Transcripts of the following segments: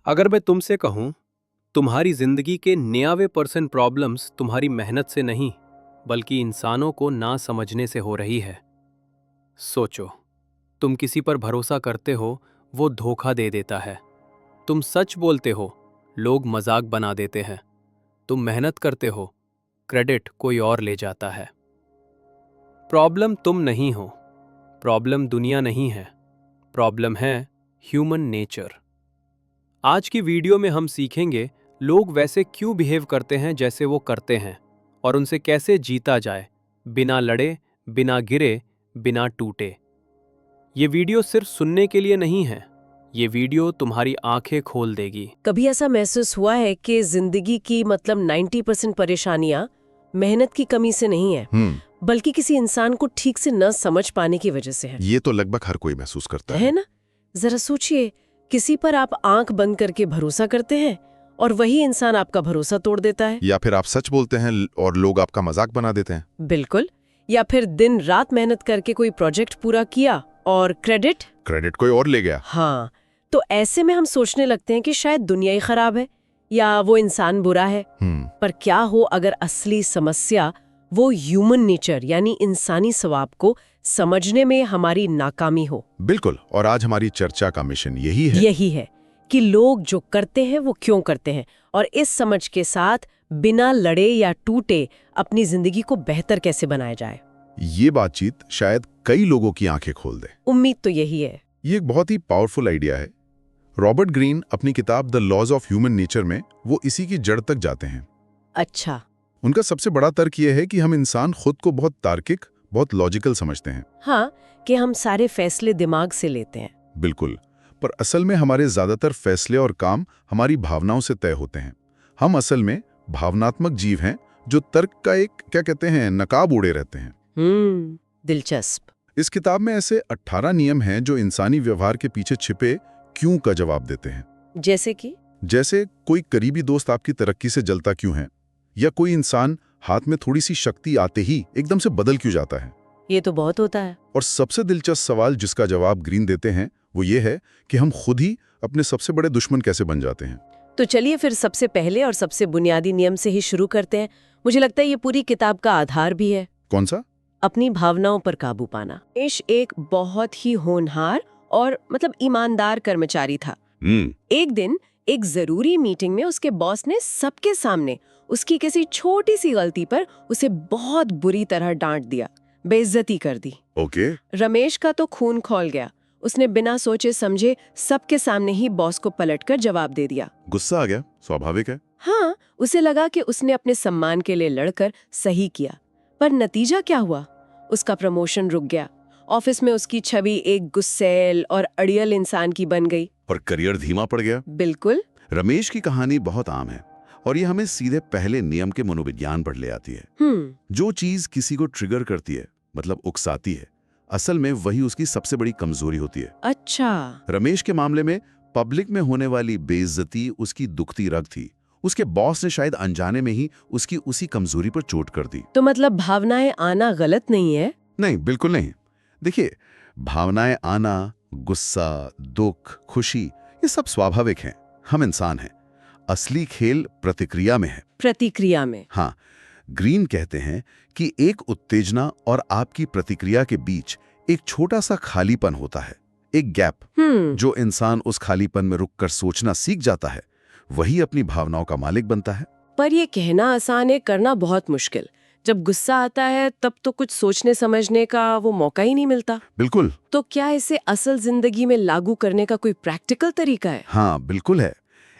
अगर मैं तुमसे कहूं, तुम्हारी जिंदगी के 99% प्रॉब्लम्स तुम्हारी मेहनत से नहीं, बल्कि इंसानों को ना समझने से हो रही है। सोचो, तुम किसी पर भरोसा करते हो, वो धोखा दे देता है। तुम सच बोलते हो, लोग मजाक बना देते हैं। तुम मेहनत करते हो, क्रेडिट कोई और ले जाता है। प्रॉब्लम तुम नहीं हो, प्रॉब्लम दुनिया नहीं है, प्रॉब्लम है ह्यूमन नेचर। आज की वीडियो में हम सीखेंगे लोग वैसे क्यों बिहेव करते हैं जैसे वो करते हैं, और उनसे कैसे जीता जाए, बिना लड़े, बिना गिरे, बिना टूटे। ये वीडियो सिर्फ सुनने के लिए नहीं है, ये वीडियो तुम्हारी आंखें खोल देगी। कभी ऐसा महसूस हुआ है कि जिंदगी की 90% परेशानियां मेहनत की कमी से नहीं है, बल्कि किसी इंसान को ठीक से न समझ पाने की वजह से है? ये तो लगभग हर कोई महसूस करता है ना? जरा सोचिए, किसी पर आप आंख बंद करके भरोसा करते हैं और वही इंसान आपका भरोसा तोड़ देता है। या फिर आप सच बोलते हैं और लोग आपका मजाक बना देते हैं। बिल्कुल। या फिर दिन रात मेहनत करके कोई प्रोजेक्ट पूरा किया और क्रेडिट कोई और ले गया। हाँ, तो ऐसे में हम सोचने लगते हैं कि शायद दुनिया ही खराब है या वो इंसान बुरा है। पर क्या हो अगर असली समस्या वो ह्यूमन नेचर यानी इंसानी स्वभाव को समझने में हमारी नाकामी हो? बिल्कुल, और आज हमारी चर्चा का मिशन यही है कि लोग जो करते हैं वो क्यों करते हैं, और इस समझ के साथ बिना लड़े या टूटे अपनी जिंदगी को बेहतर कैसे बनाया जाए। ये बातचीत शायद कई लोगों की आंखें खोल दे। उम्मीद तो यही है। ये एक बहुत ही पावरफुल आइडिया है। रॉबर्ट ग्रीन अपनी किताब the laws of human nature में वो इसी की जड़ तक जाते हैं। अच्छा। उनका सबसे बड़ा तर्क ये है कि हम इंसान खुद को बहुत तार्किक, बहुत लॉजिकल समझते हैं। हाँ, कि हम सारे फैसले दिमाग से लेते हैं। बिल्कुल, पर असल में हमारे ज्यादातर फैसले और काम हमारी भावनाओं से तय होते हैं। हम असल में भावनात्मक जीव हैं जो तर्क का नकाब ओढ़े रहते हैं। दिलचस्प। इस किताब में ऐसे 18 नियम हैं जो इंसानी व्यवहार के पीछे छिपे क्यों का जवाब देते हैं। जैसे कोई करीबी दोस्त आपकी तरक्की से जलता क्यों है, या कोई इंसान हाथ में थोड़ी सी शक्ति आते ही एकदम से बदल क्यों जाता है। ये तो बहुत होता है। और सबसे दिलचस्प सवाल जिसका जवाब ग्रीन देते हैं वो ये है कि हम खुद ही अपने सबसे बड़े दुश्मन कैसे बन जाते हैं। तो चलिए फिर सबसे पहले और सबसे बुनियादी नियम से ही शुरू करते हैं। मुझे लगता है ये पूरी किताब का आधार भी है। कौन सा? अपनी भावनाओं पर काबू पाना। रमेश एक बहुत ही होनहार और ईमानदार कर्मचारी था। एक दिन एक जरूरी मीटिंग में उसके बॉस ने सबके सामने उसकी किसी छोटी सी गलती पर उसे बहुत बुरी तरह डांट दिया, बेइज्जती कर दी। ओके। रमेश का तो खून खौल गया। उसने बिना सोचे समझे सबके सामने ही बॉस को पलटकर जवाब दे दिया। गुस्सा आ गया, स्वाभाविक है। हाँ, उसे लगा कि उसने अपने सम्मान के लिए लड़कर सही किया, पर नतीजा क्या हुआ? उसका प्रमोशन रुक गया। ऑफिस में उसकी छवि एक गुस्सैल और अड़ियल इंसान की बन गई। और करियर धीमा पड़ गया। बिल्कुल। रमेश की कहानी बहुत आम है और ये हमें सीधे पहले नियम के मनोविज्ञान पर ले आती है। जो चीज किसी को ट्रिगर करती है, मतलब उकसाती है, असल में वही उसकी सबसे बड़ी कमजोरी होती है। अच्छा। रमेश के मामले में पब्लिक में होने वाली बेइज्जती उसकी दुखती रग थी। उसके बॉस ने शायद अनजाने में ही उसकी उसी कमजोरी पर चोट कर दी। तो भावनाएं आना गलत नहीं है? नहीं, बिल्कुल नहीं। देखिए, भावनाएं आना, गुस्सा, दुख, खुशी, ये सब स्वाभाविक हैं। हम इंसान हैं। असली खेल प्रतिक्रिया में है। प्रतिक्रिया में? हाँ। ग्रीन कहते हैं कि एक उत्तेजना और आपकी प्रतिक्रिया के बीच एक छोटा सा खालीपन होता है, एक गैप। जो इंसान उस खालीपन में रुककर सोचना सीख जाता है, वही अपनी भावनाओं का मालिक बनता है। पर यह कहना आसान है, करना बहुत मुश्किल। जब गुस्सा आता है तब तो कुछ सोचने समझने का वो मौका ही नहीं मिलता। बिल्कुल। तो क्या इसे असल जिंदगी में लागू करने का कोई प्रैक्टिकल तरीका है? हाँ, बिल्कुल है।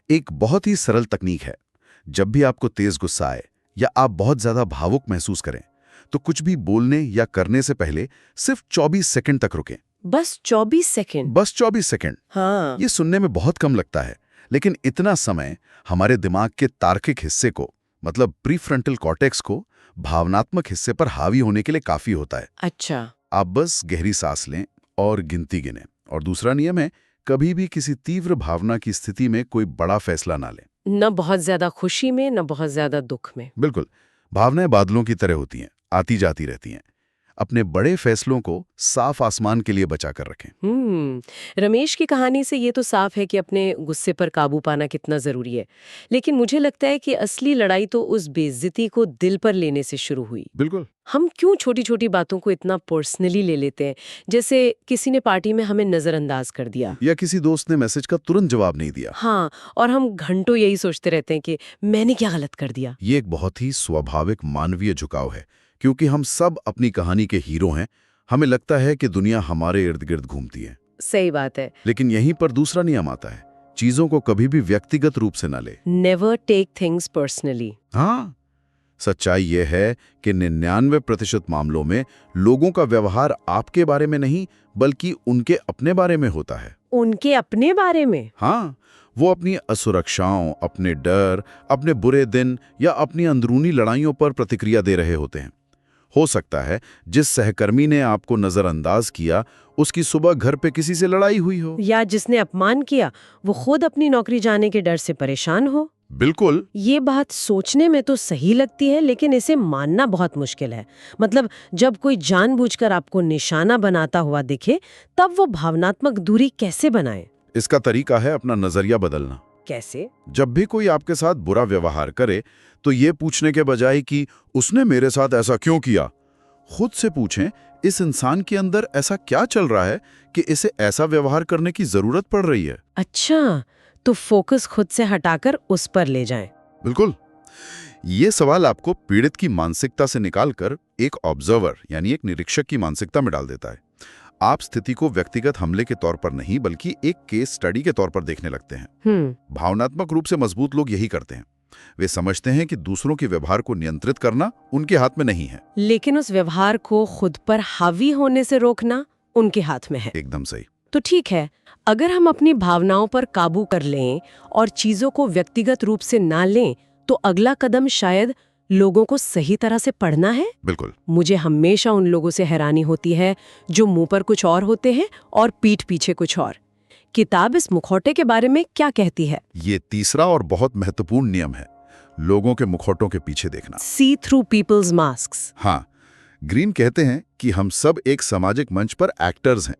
एक बहुत ही सरल तकनीक है। जब भी आपको तेज गुस्सा आए या आप बहुत ज्यादा भावुक महसूस करें, तो कुछ भी बोलने या करने से पहले सिर्फ 24 सेकंड तक रुकें। बस 24 सेकंड? बस 24 सेकंड। हाँ। ये सुनने में बहुत कम लगता है, लेकिन इतना समय हमारे दिमाग के तार्किक हिस्से को, मतलब प्रीफ्रंटल कॉर्टेक्स को, भावनात्मक हिस्से पर हावी होने के लिए काफी होता है। अच्छा। आप बस गहरी सांस लें और गिनती गिनें। और दूसरा नियम है, कभी भी किसी तीव्र भावना की स्थिति में कोई बड़ा फैसला ना लें। न बहुत ज्यादा खुशी में, न बहुत ज्यादा दुख में। बिल्कुल। भावनाएं बादलों की तरह होती हैं, आती जाती रहती हैं। अपने बड़े फैसलों को साफ आसमान के लिए बचा कर रखें। रमेश की कहानी से ये तो साफ है कि अपने गुस्से पर काबू पाना कितना जरूरी है, लेकिन मुझे लगता है कि असली लड़ाई तो उस बेइज्जती को दिल पर लेने से शुरू हुई। बिल्कुल। हम क्यों छोटी छोटी बातों को इतना पर्सनली ले लेते हैं, जैसे किसी ने पार्टी में हमें नजरअंदाज कर दिया या किसी दोस्त ने मैसेज का तुरंत जवाब नहीं दिया। हाँ, और हम घंटों यही सोचते रहते हैं कि मैंने क्या गलत कर दिया। ये एक बहुत ही स्वाभाविक मानवीय झुकाव है, क्योंकि हम सब अपनी कहानी के हीरो हैं। हमें लगता है कि दुनिया हमारे इर्द गिर्द घूमती है। सही बात है। लेकिन यहीं पर दूसरा नियम आता है, चीजों को कभी भी व्यक्तिगत रूप से न ले। Never take things personally. हाँ, सच्चाई यह है कि 99% मामलों में लोगों का व्यवहार आपके बारे में नहीं बल्कि उनके अपने बारे में होता है। उनके अपने बारे में? हाँ, वो अपनी असुरक्षाओं, अपने डर, अपने बुरे दिन या अपनी अंदरूनी लड़ाइयों पर प्रतिक्रिया दे रहे होते हैं। हो सकता है जिस सहकर्मी ने आपको नजरअंदाज किया उसकी सुबह घर पे किसी से लड़ाई हुई हो, या जिसने अपमान किया वो खुद अपनी नौकरी जाने के डर से परेशान हो। बिल्कुल। ये बात सोचने में तो सही लगती है, लेकिन इसे मानना बहुत मुश्किल है। मतलब जब कोई जानबूझकर आपको निशाना बनाता हुआ दिखे, तब वो भावनात्मक दूरी कैसे बनाए? इसका तरीका है अपना नजरिया बदलना। कैसे? जब भी कोई आपके साथ बुरा व्यवहार करे तो ये पूछने के बजाय कि उसने मेरे साथ ऐसा क्यों किया, खुद से पूछें इस इंसान के अंदर ऐसा क्या चल रहा है कि इसे ऐसा व्यवहार करने की जरूरत पड़ रही है। अच्छा, तो फोकस खुद से हटाकर उस पर ले जाएं। बिल्कुल। ये सवाल आपको पीड़ित की मानसिकता से निकालकर एक ऑब्जर्वर यानी एक निरीक्षक की मानसिकता में डाल देता है। आप स्थिति को व्यक्तिगत हमले के तौर पर नहीं बल्कि एक केस स्टडी के तौर पर देखने लगते हैं। भावनात्मक रूप से मजबूत लोग यही करते हैं। वे समझते हैं कि दूसरों के व्यवहार को नियंत्रित करना उनके हाथ में नहीं है, लेकिन उस व्यवहार को खुद पर हावी होने से रोकना उनके हाथ में है। एकदम सही। तो ठीक है, अगर हम अपनी भावनाओं पर काबू कर लें और चीजों को व्यक्तिगत रूप से ना लें, तो अगला कदम शायद लोगों को सही तरह से पढ़ना है। बिल्कुल। मुझे हमेशा उन लोगों से हैरानी होती है जो मुंह पर कुछ और होते हैं और पीठ पीछे कुछ और। किताब इस मुखौटे के बारे में क्या कहती है? ये तीसरा और बहुत महत्वपूर्ण नियम है, लोगों के मुखौटों के पीछे देखना। सी थ्रू पीपल्स मास्क्स। हाँ, ग्रीन कहते हैं कि हम सब एक सामाजिक मंच पर एक्टर्स हैं।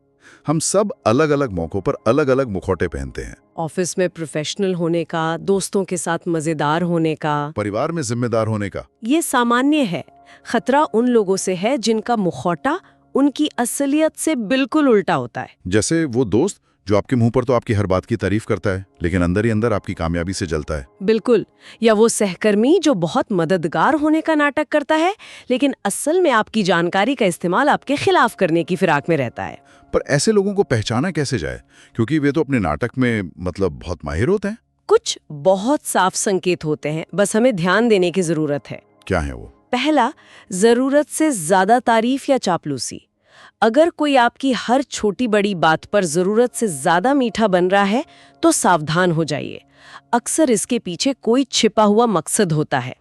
हम सब अलग अलग मौकों पर अलग अलग मुखौटे पहनते हैं। ऑफिस में प्रोफेशनल होने का, दोस्तों के साथ मजेदार होने का, परिवार में जिम्मेदार होने का। ये सामान्य है। खतरा उन लोगों से है जिनका मुखौटा उनकी असलियत से बिल्कुल उल्टा होता है। जैसे वो दोस्त जो आपके मुंह पर तो आपकी हर बात की तारीफ करता है लेकिन अंदर ही अंदर आपकी कामयाबी से जलता है। बिल्कुल। या वो सहकर्मी जो बहुत मददगार होने का नाटक करता है लेकिन असल में आपकी जानकारी का इस्तेमाल आपके खिलाफ करने की फिराक में रहता है। पर ऐसे लोगों को पहचाना कैसे जाए, क्योंकि वे तो अपने नाटक में बहुत माहिर होते हैं। कुछ बहुत साफ संकेत होते हैं, बस हमें ध्यान देने की जरूरत है। क्या है वो? पहला, जरूरत से ज्यादा तारीफ या चापलूसी। अगर कोई आपकी हर छोटी बड़ी बात पर जरूरत से ज्यादा मीठा बन रहा है तो सावधान हो जाइए। अक्सर इसके पीछे कोई छिपा हुआ मकसद होता है।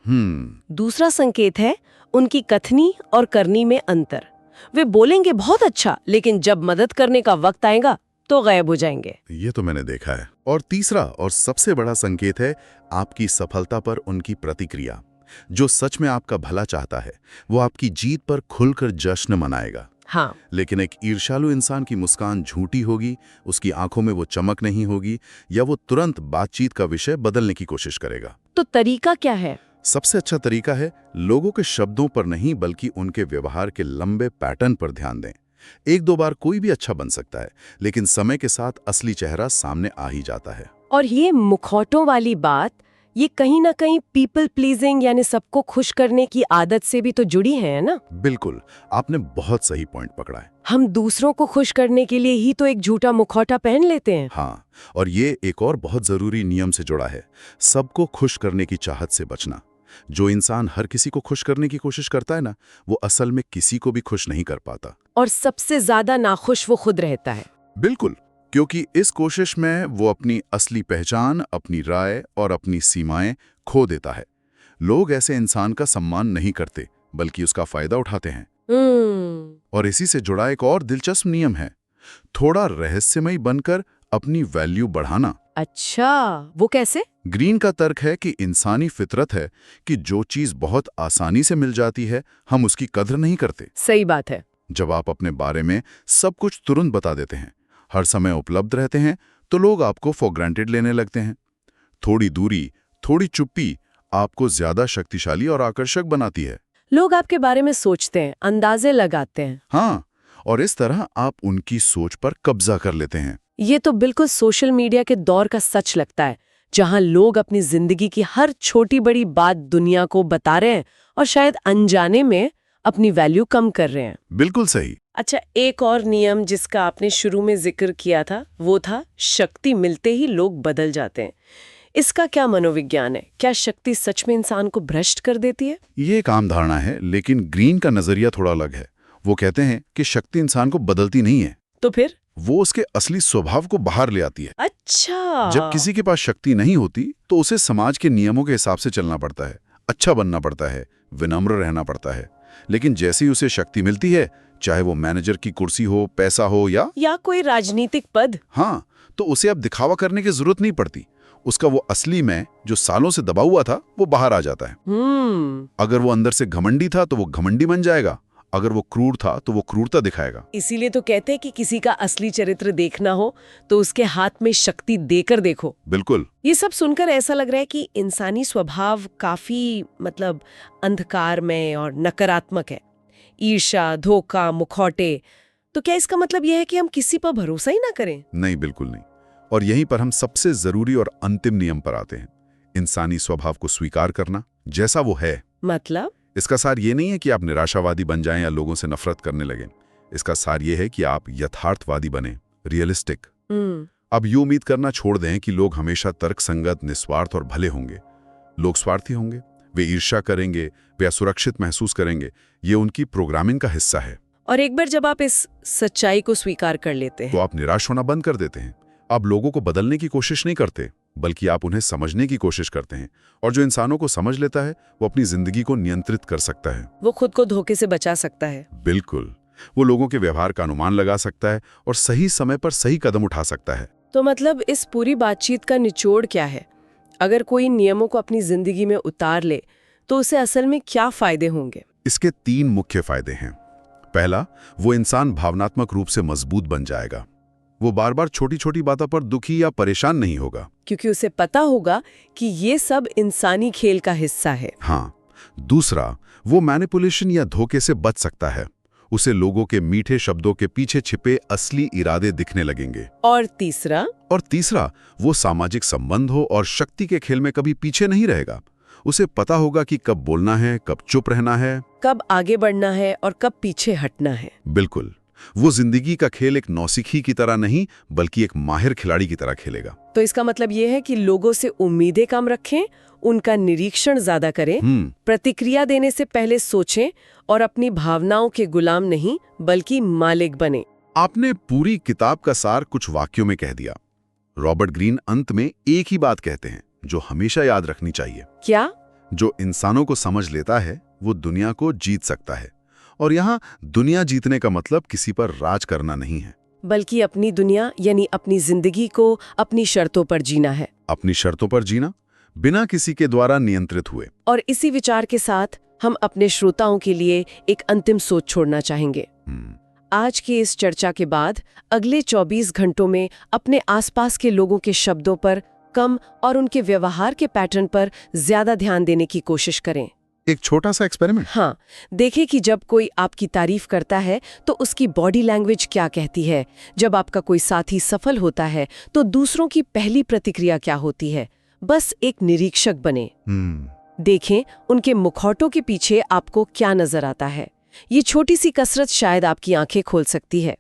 दूसरा संकेत है उनकी कथनी और करनी में अंतर। वे बोलेंगे बहुत अच्छा, लेकिन जब मदद करने का वक्त आएगा तो गायब हो जाएंगे। ये तो मैंने देखा है। और तीसरा और सबसे बड़ा संकेत है आपकी सफलता पर उनकी प्रतिक्रिया। जो सच में आपका भला चाहता है वो आपकी जीत पर खुलकर जश्न मनाएगा। हाँ। लेकिन एक ईर्ष्यालु इंसान की मुस्कान झूठी होगी, उसकी आंखों में वो चमक नहीं होगी, या वो तुरंत बातचीत का विषय बदलने की कोशिश करेगा। तो तरीका क्या है? सबसे अच्छा तरीका है लोगों के शब्दों पर नहीं बल्कि उनके व्यवहार के लंबे पैटर्न पर ध्यान दें। एक दो बार कोई भी अच्छा बन सकता है, लेकिन समय के साथ असली चेहरा सामने आ ही जाता है। और ये मुखौटों वाली बात, ये कहीं ना कहीं पीपल प्लीजिंग यानी सबको खुश करने की आदत से भी तो जुड़ी है ना? बिल्कुल, आपने बहुत सही पॉइंट पकड़ा है। हम दूसरों को खुश करने के लिए ही तो एक झूठा मुखौटा पहन लेते हैं। हाँ, और ये एक और बहुत जरूरी नियम से जुड़ा है, सबको खुश करने की चाहत से बचना। जो इंसान हर किसी को खुश करने की कोशिश करता है ना, वो असल में किसी को भी खुश नहीं कर पाता। और सबसे ज्यादा नाखुश वो खुद रहता है। बिल्कुल, क्योंकि इस कोशिश में वो अपनी असली पहचान, अपनी राय और अपनी सीमाएं खो देता है। लोग ऐसे इंसान का सम्मान नहीं करते बल्कि उसका फायदा उठाते हैं। और इसी से जुड़ा एक और दिलचस्प नियम है, थोड़ा रहस्यमयी बनकर अपनी वैल्यू बढ़ाना। अच्छा, वो कैसे? ग्रीन का तर्क है कि इंसानी फितरत है कि जो चीज बहुत आसानी से मिल जाती है हम उसकी कद्र नहीं करते। सही बात है। जब आप अपने बारे में सब कुछ तुरंत बता देते हैं, हर समय उपलब्ध रहते हैं, तो लोग आपको फॉर ग्रांटेड लेने लगते हैं। थोड़ी दूरी, थोड़ी चुप्पी आपको ज्यादा शक्तिशाली और आकर्षक बनाती है। लोग आपके बारे में सोचते हैं, अंदाजे लगाते हैं। हाँ, और इस तरह आप उनकी सोच पर कब्जा कर लेते हैं। ये तो बिल्कुल सोशल मीडिया के दौर का सच लगता है, जहां लोग अपनी जिंदगी की हर छोटी बड़ी बात दुनिया को बता रहे हैं और शायद अनजाने में अपनी वैल्यू कम कर रहे हैं। बिल्कुल सही। अच्छा, एक और नियम जिसका आपने शुरू में जिक्र किया था, वो था शक्ति मिलते ही लोग बदल जाते हैं। इसका क्या मनोविज्ञान है? क्या शक्ति सच में इंसान को भ्रष्ट कर देती है? ये एक आम धारणा है, लेकिन ग्रीन का नजरिया थोड़ा अलग है। वो कहते हैं कि शक्ति इंसान को बदलती नहीं है, तो फिर वो उसके असली स्वभाव को बाहर ले आती है। अच्छा, जब किसी के पास शक्ति नहीं होती तो उसे समाज के नियमों के हिसाब से चलना पड़ता है, अच्छा बनना पड़ता है, विनम्र रहना पड़ता है। लेकिन जैसे ही उसे शक्ति मिलती है, चाहे वो मैनेजर की कुर्सी हो, पैसा हो या कोई राजनीतिक पद, हाँ, तो उसे अब दिखावा करने की जरूरत नहीं पड़ती। उसका वो असली मैं जो सालों से दबा हुआ था वो बाहर आ जाता है। अगर वो अंदर से घमंडी था तो वो घमंडी बन जाएगा, अगर वो क्रूर था तो वो क्रूरता दिखाएगा। इसीलिए तो कहते हैं कि किसी का असली चरित्र देखना हो तो उसके हाथ में शक्ति देकर देखो। बिल्कुल। ये सब सुनकर ऐसा लग रहा है कि इंसानी स्वभाव काफी अंधकारमय और नकारात्मक है। ईर्ष्या, धोखा, मुखौटे। तो क्या इसका मतलब यह है कि हम किसी पर भरोसा ही ना करें? नहीं, बिल्कुल नहीं। और यहीं पर हम सबसे जरूरी और अंतिम नियम पर आते हैं, इंसानी स्वभाव को स्वीकार करना जैसा वो है। मतलब इसका सार ये नहीं है कि आप निराशावादी बन जाएं या लोगों से नफरत करने लगें। इसका सार ये है कि आप यथार्थवादी बने, रियलिस्टिक। अब ये उम्मीद करना छोड़ दें कि लोग हमेशा तर्कसंगत, निस्वार्थ और भले होंगे। लोग स्वार्थी होंगे, वे ईर्ष्या करेंगे, वे असुरक्षित महसूस करेंगे। ये उनकी प्रोग्रामिंग का हिस्सा है। और एक बार जब आप इस सच्चाई को स्वीकार कर लेते हैं तो आप निराश होना बंद कर देते हैं। आप लोगों को बदलने की कोशिश नहीं करते, बल्कि आप उन्हें समझने की कोशिश करते हैं। और जो इंसानों को समझ लेता है वो अपनी जिंदगी को नियंत्रित कर सकता है। वो खुद को धोखे से बचा सकता है। बिल्कुल। वो लोगों के व्यवहार का अनुमान लगा सकता है और सही समय पर सही कदम उठा सकता है। तो मतलब इस पूरी बातचीत का निचोड़ क्या है? अगर कोई नियमों को अपनी जिंदगी में उतार ले तो उसे असल में क्या फायदे होंगे? इसके 3 मुख्य फायदे हैं। पहला, वो इंसान भावनात्मक रूप से मजबूत बन जाएगा। वो बार बार छोटी छोटी बातों पर दुखी या परेशान नहीं होगा, क्योंकि उसे पता होगा कि ये सब इंसानी खेल का हिस्सा है। हाँ। दूसरा, वो मैनिपुलेशन या धोखे से बच सकता है। उसे लोगों के मीठे शब्दों के पीछे छिपे असली इरादे दिखने लगेंगे। और तीसरा, वो सामाजिक संबंधों और शक्ति के खेल में कभी पीछे नहीं रहेगा। उसे पता होगा कि कब बोलना है, कब चुप रहना है, कब आगे बढ़ना है और कब पीछे हटना है। बिल्कुल। वो जिंदगी का खेल एक नौसिखी की तरह नहीं, बल्कि एक माहिर खिलाड़ी की तरह खेलेगा। तो इसका मतलब ये है कि लोगों से उम्मीदें कम रखें, उनका निरीक्षण ज्यादा करें, प्रतिक्रिया देने से पहले सोचें और अपनी भावनाओं के गुलाम नहीं बल्कि मालिक बने। आपने पूरी किताब का सार कुछ वाक्यों में कह दिया। रॉबर्ट ग्रीन अंत में एक ही बात कहते हैं जो हमेशा याद रखनी चाहिए। क्या? जो इंसानों को समझ लेता है वो दुनिया को जीत सकता है। और यहाँ दुनिया जीतने का मतलब किसी पर राज करना नहीं है, बल्कि अपनी दुनिया यानी अपनी जिंदगी को अपनी शर्तों पर जीना है। अपनी शर्तों पर जीना, बिना किसी के द्वारा नियंत्रित हुए। और इसी विचार के साथ हम अपने श्रोताओं के लिए एक अंतिम सोच छोड़ना चाहेंगे। आज की इस चर्चा के बाद अगले 24 घंटों में अपने आसपास के लोगों के शब्दों पर कम और उनके व्यवहार के पैटर्न पर ज्यादा ध्यान देने की कोशिश करें। एक छोटा सा एक्सपेरिमेंट। हाँ, देखें कि जब कोई आपकी तारीफ करता है तो उसकी बॉडी लैंग्वेज क्या कहती है। जब आपका कोई साथी सफल होता है तो दूसरों की पहली प्रतिक्रिया क्या होती है। बस एक निरीक्षक बने। देखें उनके मुखौटों के पीछे आपको क्या नजर आता है। ये छोटी सी कसरत शायद आपकी आंखें खोल सकती है।